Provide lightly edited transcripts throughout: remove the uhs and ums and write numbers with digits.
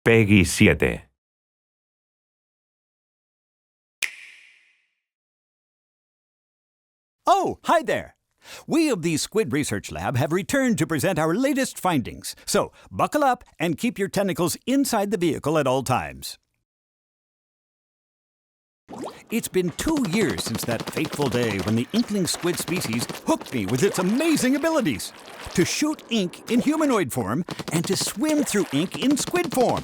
Peggy 7. Oh, hi there! We of the Squid Research Lab have returned to present our latest findings, so buckle up and keep your tentacles inside the vehicle at all times. It's been 2 years since that fateful day when the inkling squid species hooked me with its amazing abilities to shoot ink in humanoid form and to swim through ink in squid form.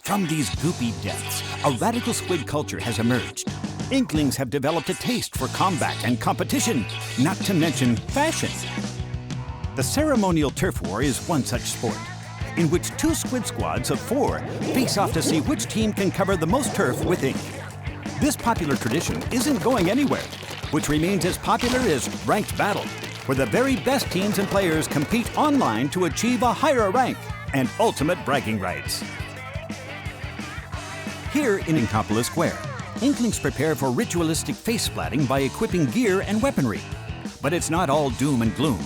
From these goopy depths, a radical squid culture has emerged. Inklings have developed a taste for combat and competition, not to mention fashion. The Ceremonial Turf War is one such sport, in which 2 squid squads of 4 face off to see which team can cover the most turf with ink. This popular tradition isn't going anywhere, which remains as popular as ranked battle, where the very best teams and players compete online to achieve a higher rank and ultimate bragging rights. Here in Inkopolis Square, Inklings prepare for ritualistic face splatting by equipping gear and weaponry. But it's not all doom and gloom.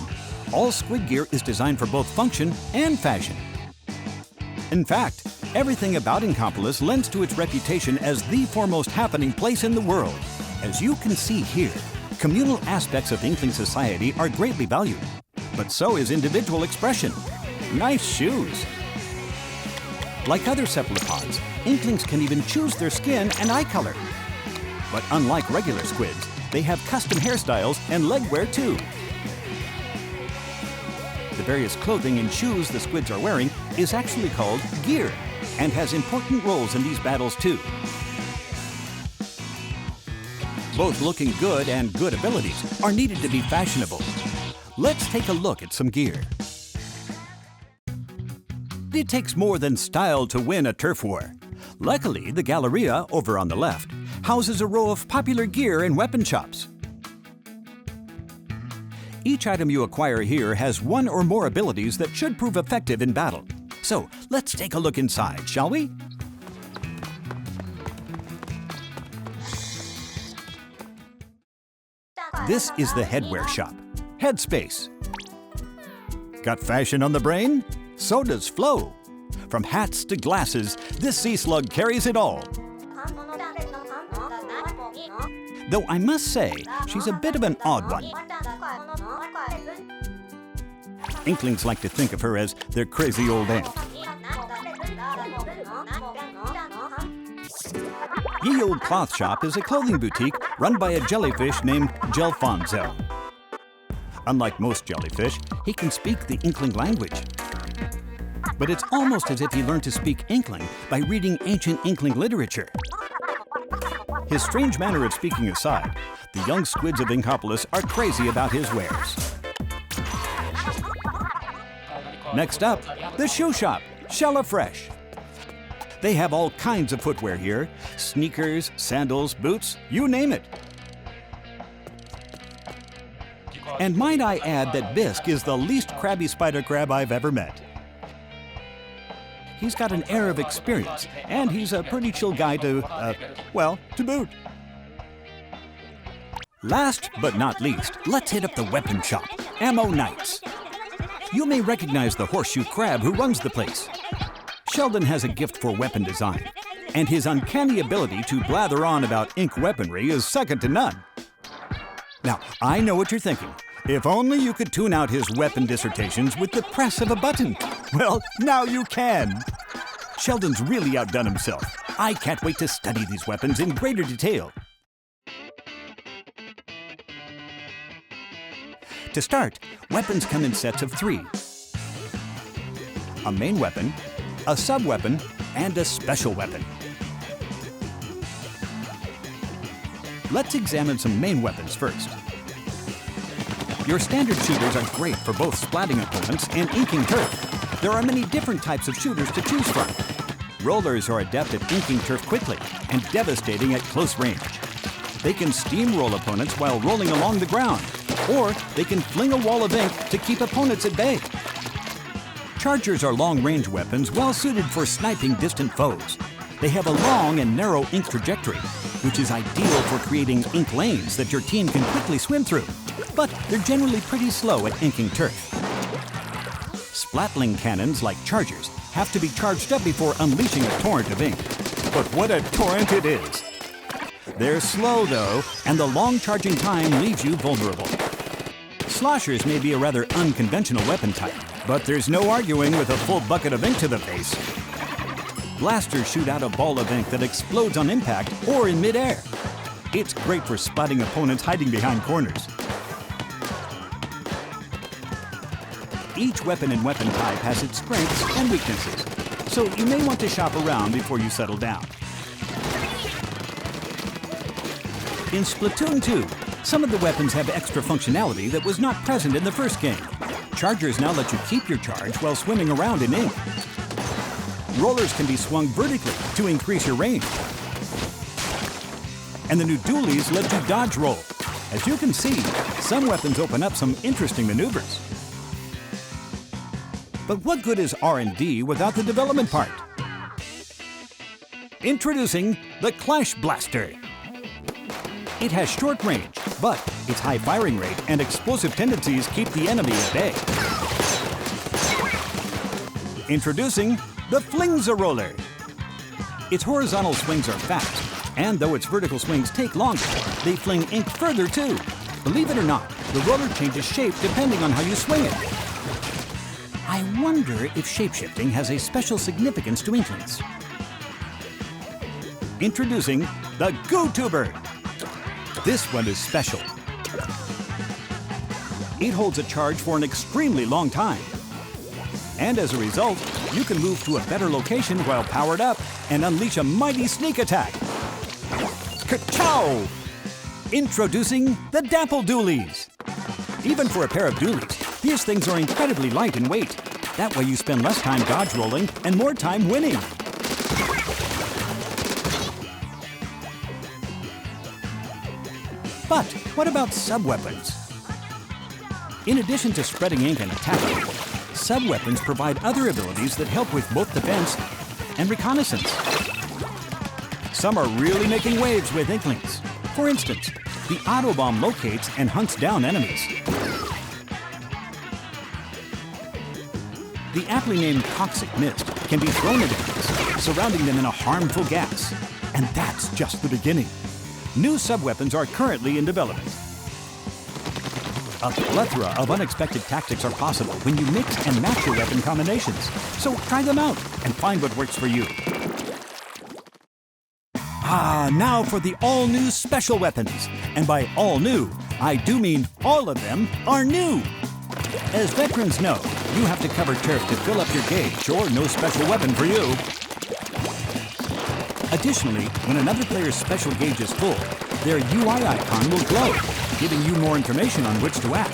All squid gear is designed for both function and fashion. In fact, everything about Inkopolis lends to its reputation as the foremost happening place in the world. As you can see here, communal aspects of Inkling society are greatly valued. But so is individual expression. Nice shoes! Like other cephalopods, Inklings can even choose their skin and eye color. But unlike regular squids, they have custom hairstyles and leg wear too. The various clothing and shoes the squids are wearing is actually called gear and has important roles in these battles too. Both looking good and good abilities are needed to be fashionable. Let's take a look at some gear. It takes more than style to win a turf war. Luckily, the Galleria, over on the left, houses a row of popular gear and weapon shops. Each item you acquire here has 1 or more abilities that should prove effective in battle. So, let's take a look inside, shall we? This is the headwear shop, Headspace. Got fashion on the brain? So does Flo. From hats to glasses, this sea slug carries it all. Though I must say, she's a bit of an odd one. Inklings like to think of her as their crazy old aunt. Ye Old Cloth Shop is a clothing boutique run by a jellyfish named Gelfonzo. Unlike most jellyfish, he can speak the Inkling language. But it's almost as if he learned to speak Inkling by reading ancient Inkling literature. His strange manner of speaking aside, the young squids of Inkopolis are crazy about his wares. Next up, the shoe shop, Shella Fresh. They have all kinds of footwear here, sneakers, sandals, boots, you name it. And might I add that Bisque is the least crabby spider crab I've ever met. He's got an air of experience, and he's a pretty chill guy to boot. Last but not least, let's hit up the weapon shop, Ammo Knights. You may recognize the horseshoe crab who runs the place. Sheldon has a gift for weapon design, and his uncanny ability to blather on about ink weaponry is second to none. Now, I know what you're thinking. If only you could tune out his weapon dissertations with the press of a button. Well, now you can. Sheldon's really outdone himself. I can't wait to study these weapons in greater detail. To start, weapons come in sets of 3. A main weapon, a sub-weapon, and a special weapon. Let's examine some main weapons first. Your standard shooters are great for both splatting opponents and inking turf. There are many different types of shooters to choose from. Rollers are adept at inking turf quickly and devastating at close range. They can steamroll opponents while rolling along the ground, or they can fling a wall of ink to keep opponents at bay. Chargers are long-range weapons well suited for sniping distant foes. They have a long and narrow ink trajectory, which is ideal for creating ink lanes that your team can quickly swim through. But they're generally pretty slow at inking turf. Splatling cannons, like chargers, have to be charged up before unleashing a torrent of ink. But what a torrent it is! They're slow, though, and the long charging time leaves you vulnerable. Sloshers may be a rather unconventional weapon type, but there's no arguing with a full bucket of ink to the face. Blasters shoot out a ball of ink that explodes on impact or in midair. It's great for spotting opponents hiding behind corners. Each weapon and weapon type has its strengths and weaknesses, so you may want to shop around before you settle down. In Splatoon 2, some of the weapons have extra functionality that was not present in the first game. Chargers now let you keep your charge while swimming around in ink. Rollers can be swung vertically to increase your range. And the new dualies let you dodge roll. As you can see, some weapons open up some interesting maneuvers. But what good is R&D without the development part? Introducing the Clash Blaster. It has short range, but its high firing rate and explosive tendencies keep the enemy at bay. Introducing the Flingza Roller. Its horizontal swings are fast, and though its vertical swings take longer, they fling ink further too. Believe it or not, the roller changes shape depending on how you swing it. I wonder if shapeshifting has a special significance to inklings. Introducing the GooTuber. This one is special. It holds a charge for an extremely long time. And as a result, you can move to a better location while powered up and unleash a mighty sneak attack. Ka-chow! Introducing the Dapple Dualies. Even for a pair of dualies, these things are incredibly light in weight. That way you spend less time dodge rolling and more time winning. But what about sub-weapons? In addition to spreading ink and attacking, sub-weapons provide other abilities that help with both defense and reconnaissance. Some are really making waves with inklings. For instance, the Autobomb locates and hunts down enemies. The aptly named Toxic Mist can be thrown at enemies, surrounding them in a harmful gas. And that's just the beginning. New sub-weapons are currently in development. A plethora of unexpected tactics are possible when you mix and match your weapon combinations. So try them out and find what works for you. Now for the all-new special weapons. And by all new, I do mean all of them are new. As veterans know, you have to cover turf to fill up your gauge or no special weapon for you. Additionally, when another player's special gauge is full, their UI icon will glow, giving you more information on which to act.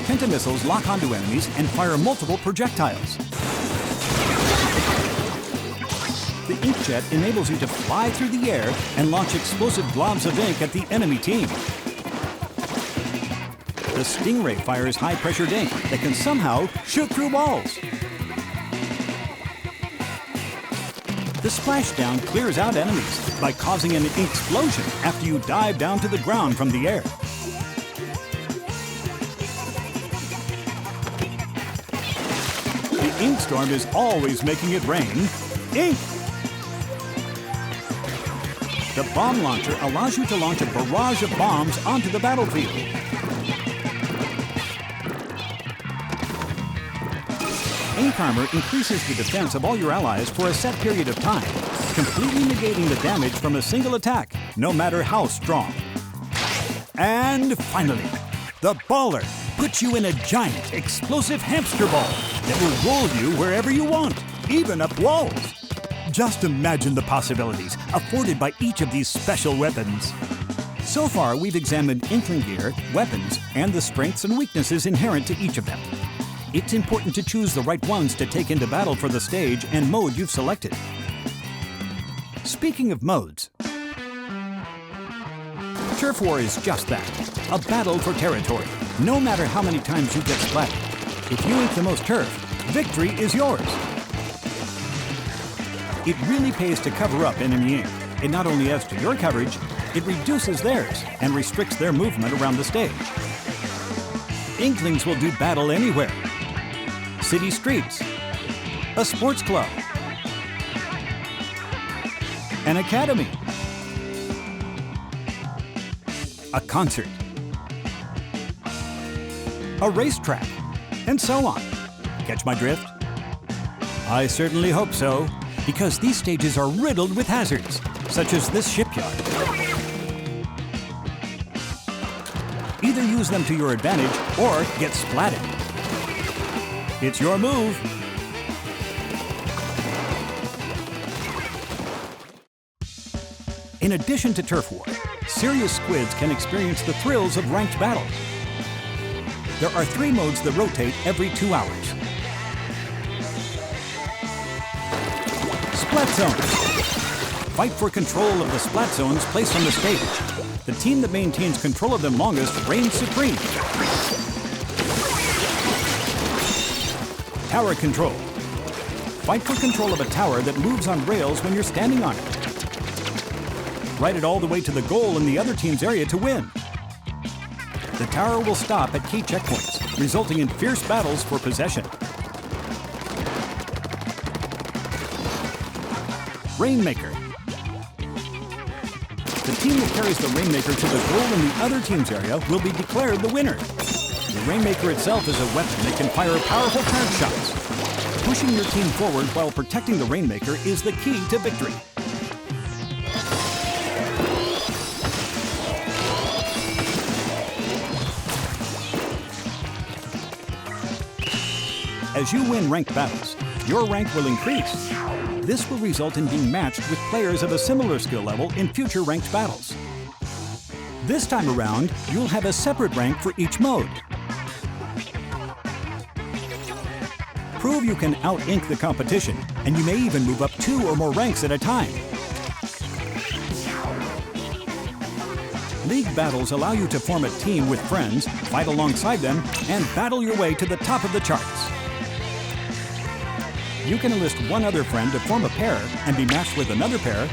Pentamissiles lock onto enemies and fire multiple projectiles. The inkjet enables you to fly through the air and launch explosive globs of ink at the enemy team. The Stingray fires high-pressure ink that can somehow shoot through walls. The splashdown clears out enemies by causing an ink explosion after you dive down to the ground from the air. The ink storm is always making it rain ink. The bomb launcher allows you to launch a barrage of bombs onto the battlefield. Ink armor increases the defense of all your allies for a set period of time, completely negating the damage from a single attack, no matter how strong. And finally, the Baller puts you in a giant, explosive hamster ball that will roll you wherever you want, even up walls. Just imagine the possibilities afforded by each of these special weapons. So far, we've examined inkling gear, weapons, and the strengths and weaknesses inherent to each of them. It's important to choose the right ones to take into battle for the stage and mode you've selected. Speaking of modes, Turf War is just that, a battle for territory. No matter how many times you get splattered, if you ink the most turf, victory is yours. It really pays to cover up enemy ink. It not only adds to your coverage, it reduces theirs and restricts their movement around the stage. Inklings will do battle anywhere. City streets, a sports club, an academy, a concert, a racetrack, and so on. Catch my drift? I certainly hope so, because these stages are riddled with hazards, such as this shipyard. Either use them to your advantage or get splatted. It's your move. In addition to Turf War, serious squids can experience the thrills of ranked battle. There are 3 modes that rotate every 2 hours. Splat zones. Fight for control of the splat zones placed on the stage. The team that maintains control of them longest reigns supreme. Tower control. Fight for control of a tower that moves on rails when you're standing on it. Ride it all the way to the goal in the other team's area to win. The tower will stop at key checkpoints, resulting in fierce battles for possession. Rainmaker. The team that carries the Rainmaker to the goal in the other team's area will be declared the winner. The Rainmaker itself is a weapon that can fire powerful card shots. Pushing your team forward while protecting the Rainmaker is the key to victory. As you win ranked battles, your rank will increase. This will result in being matched with players of a similar skill level in future ranked battles. This time around, you'll have a separate rank for each mode. Prove you can out-ink the competition, and you may even move up 2 or more ranks at a time. League battles allow you to form a team with friends, fight alongside them, and battle your way to the top of the charts. You can enlist one other friend to form a pair and be matched with another pair,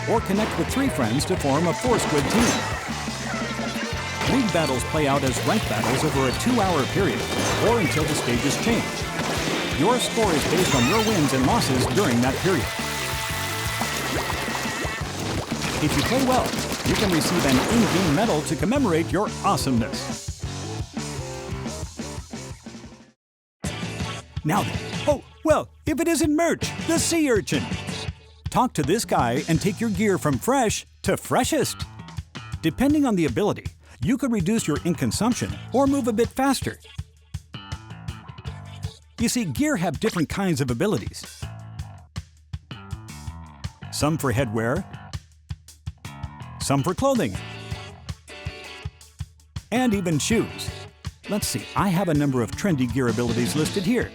or connect with 3 friends to form a 4-squid team. League battles play out as ranked battles over a 2-hour period, or until the stages change. Your score is based on your wins and losses during that period. If you play well, you can receive an in-game medal to commemorate your awesomeness. Now then, well, if it isn't Merch, the sea urchin. Talk to this guy and take your gear from fresh to freshest. Depending on the ability, you could reduce your ink consumption or move a bit faster. You see, gear have different kinds of abilities. Some for headwear, some for clothing, and even shoes. Let's see, I have a number of trendy gear abilities listed here.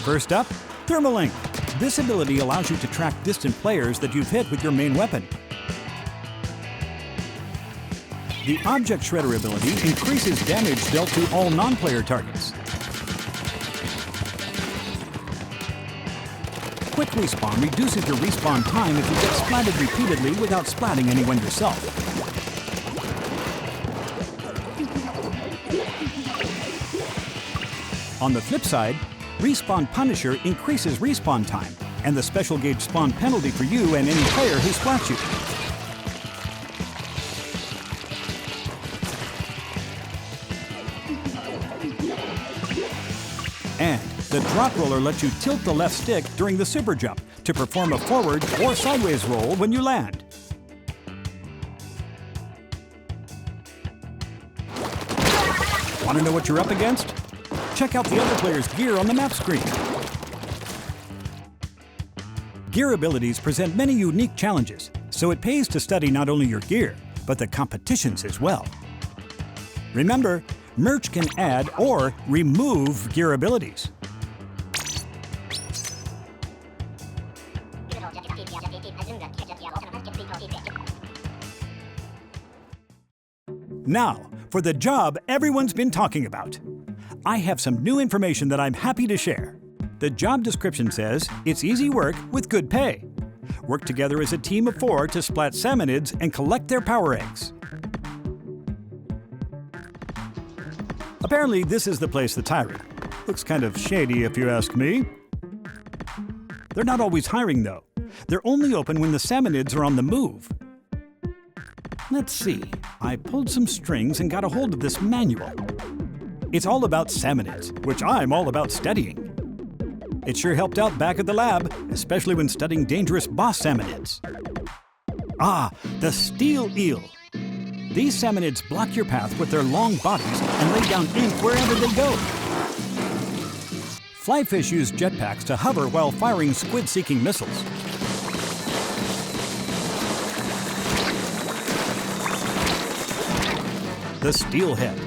First up, Thermal Ink. This ability allows you to track distant players that you've hit with your main weapon. The Object Shredder ability increases damage dealt to all non-player targets. Quick Respawn reduces your respawn time if you get splatted repeatedly without splatting anyone yourself. On the flip side, Respawn Punisher increases respawn time and the special gauge spawn penalty for you and any player who splats you. And the drop roller lets you tilt the left stick during the super jump to perform a forward or sideways roll when you land. Want to know what you're up against? Check out the other player's gear on the map screen. Gear abilities present many unique challenges, so it pays to study not only your gear, but the competitions as well. Remember, Merch can add or remove gear abilities. Now, for the job everyone's been talking about. I have some new information that I'm happy to share. The job description says it's easy work with good pay. Work together as a team of 4 to splat salmonids and collect their power eggs. Apparently, this is the place that's hiring. Looks kind of shady if you ask me. They're not always hiring though. They're only open when the salmonids are on the move. Let's see. I pulled some strings and got a hold of this manual. It's all about salmonids, which I'm all about studying. It sure helped out back at the lab, especially when studying dangerous boss salmonids. Ah, the steel eel. These salmonids block your path with their long bodies and lay down ink wherever they go. Flyfish use jetpacks to hover while firing squid-seeking missiles. The Steelhead.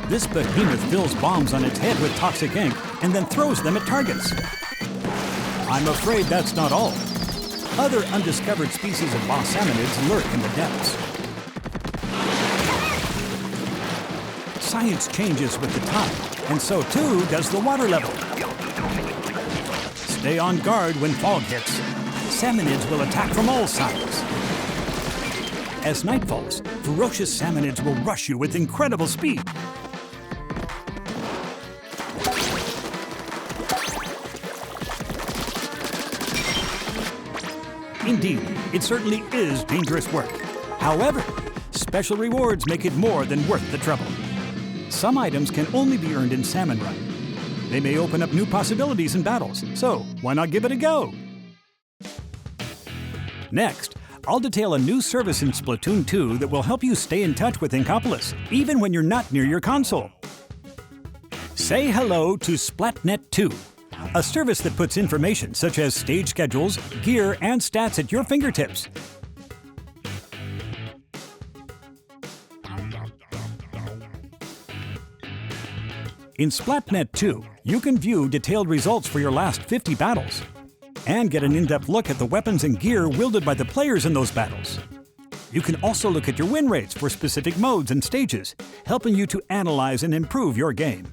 This behemoth fills bombs on its head with toxic ink and then throws them at targets. I'm afraid that's not all. Other undiscovered species of boss salmonids lurk in the depths. Science changes with the tide, and so too does the water level. Stay on guard when fog hits. Salmonids will attack from all sides. As night falls, ferocious salmonids will rush you with incredible speed. Indeed, it certainly is dangerous work. However, special rewards make it more than worth the trouble. Some items can only be earned in Salmon Run. They may open up new possibilities in battles, so why not give it a go? Next, I'll detail a new service in Splatoon 2 that will help you stay in touch with Inkopolis, even when you're not near your console. Say hello to Splatnet 2, a service that puts information such as stage schedules, gear, and stats at your fingertips. In Splatnet 2, you can view detailed results for your last 50 battles and get an in-depth look at the weapons and gear wielded by the players in those battles. You can also look at your win rates for specific modes and stages, helping you to analyze and improve your game.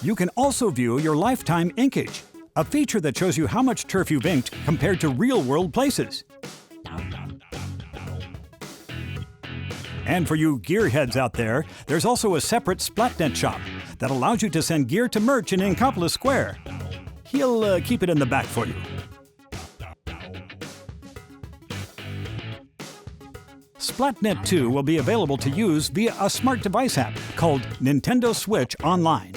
You can also view your lifetime inkage, a feature that shows you how much turf you've inked compared to real-world places. And for you gearheads out there, there's also a separate Splatnet shop that allows you to send gear to merch in Inkopolis Square. He'll keep it in the back for you. Splatnet 2 will be available to use via a smart device app called Nintendo Switch Online.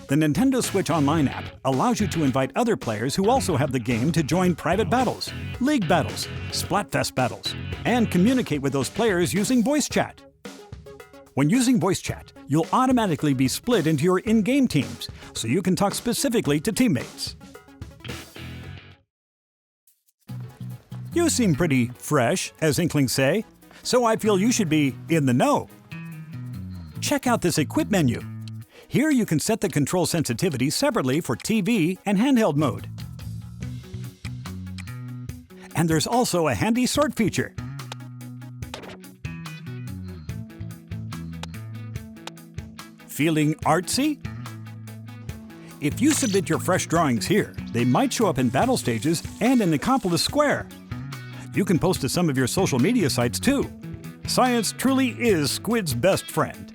The Nintendo Switch Online app allows you to invite other players who also have the game to join private battles, league battles, Splatfest battles, and communicate with those players using voice chat. When using voice chat, you'll automatically be split into your in-game teams, so you can talk specifically to teammates. You seem pretty fresh, as Inklings say, so I feel you should be in the know. Check out this Equip menu. Here you can set the control sensitivity separately for TV and handheld mode. And there's also a handy sort feature. Feeling artsy? If you submit your fresh drawings here, they might show up in battle stages and in Inkopolis Square. You can post to some of your social media sites too. Science truly is Squid's best friend.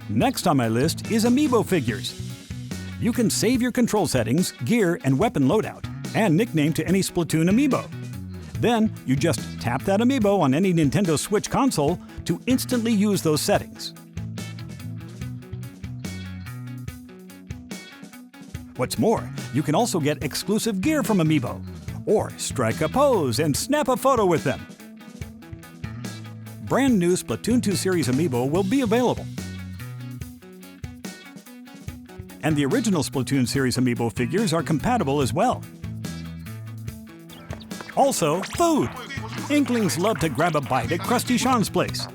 Next on my list is Amiibo Figures. You can save your control settings, gear, and weapon loadout, and nickname to any Splatoon Amiibo. Then, you just tap that Amiibo on any Nintendo Switch console to instantly use those settings. What's more, you can also get exclusive gear from Amiibo, or strike a pose and snap a photo with them. Brand new Splatoon 2 Series Amiibo will be available. And the original Splatoon Series Amiibo figures are compatible as well. Also, food! Inklings love to grab a bite at Krusty Sean's place.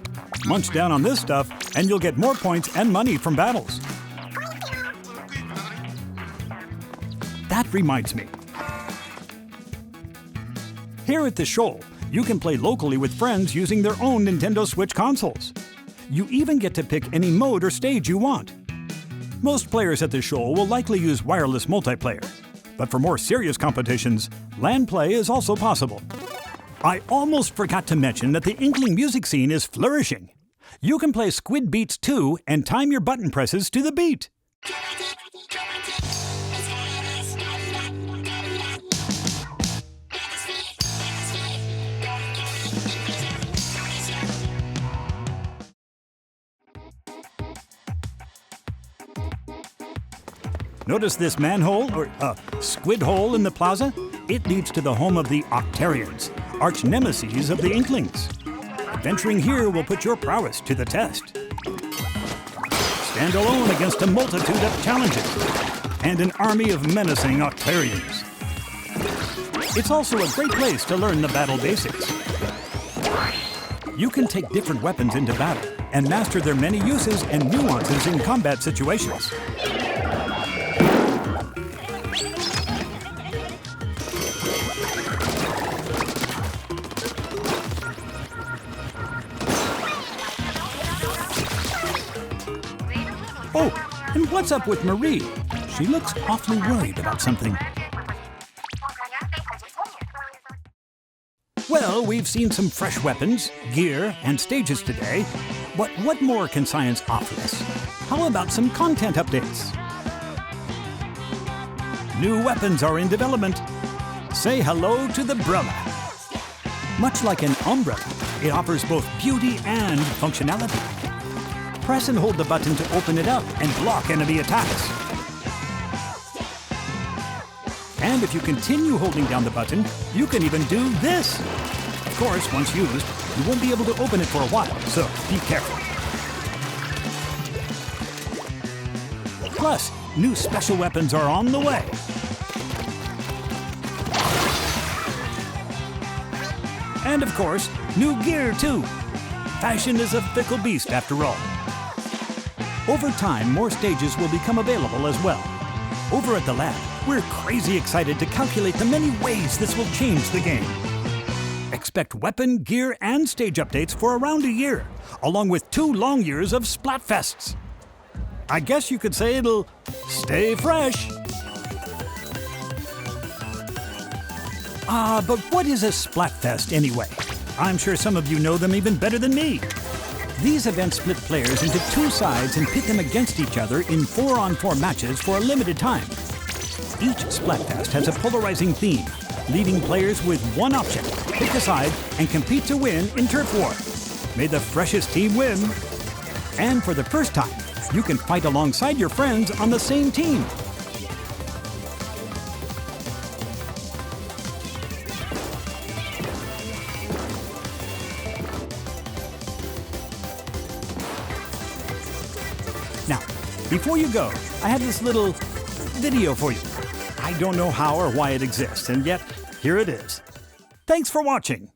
Munch down on this stuff, and you'll get more points and money from battles. That reminds me. Here at the Shoal, you can play locally with friends using their own Nintendo Switch consoles. You even get to pick any mode or stage you want. Most players at the Shoal will likely use wireless multiplayer. But for more serious competitions, land play is also possible. I almost forgot to mention that the Inkling music scene is flourishing. You can play Squid Beats 2 and time your button presses to the beat. Notice this manhole, or squid hole in the plaza? It leads to the home of the Octarians, arch nemeses of the Inklings. Venturing here will put your prowess to the test. Stand alone against a multitude of challenges and an army of menacing Octarians. It's also a great place to learn the battle basics. You can take different weapons into battle and master their many uses and nuances in combat situations. Oh, and what's up with Marie? She looks awfully worried about something. Well, we've seen some fresh weapons, gear, and stages today. But what more can science offer us? How about some content updates? New weapons are in development. Say hello to the Brella. Much like an umbrella, it offers both beauty and functionality. Press and hold the button to open it up and block enemy attacks. And if you continue holding down the button, you can even do this. Of course, once used, you won't be able to open it for a while, so be careful. Plus, new special weapons are on the way. And of course, new gear too. Fashion is a fickle beast after all. Over time, more stages will become available as well. Over at the lab, we're crazy excited to calculate the many ways this will change the game. Expect weapon, gear, and stage updates for around a year, along with 2 long years of Splatfests. I guess you could say it'll stay fresh. But what is a Splatfest anyway? I'm sure some of you know them even better than me. These events split players into 2 sides and pit them against each other in 4-on-4 matches for a limited time. Each Splatfest has a polarizing theme, leaving players with one option: pick a side and compete to win in Turf War. May the freshest team win. And for the first time, you can fight alongside your friends on the same team. Now, before you go, I have this little video for you. I don't know how or why it exists, and yet, here it is. Thanks for watching.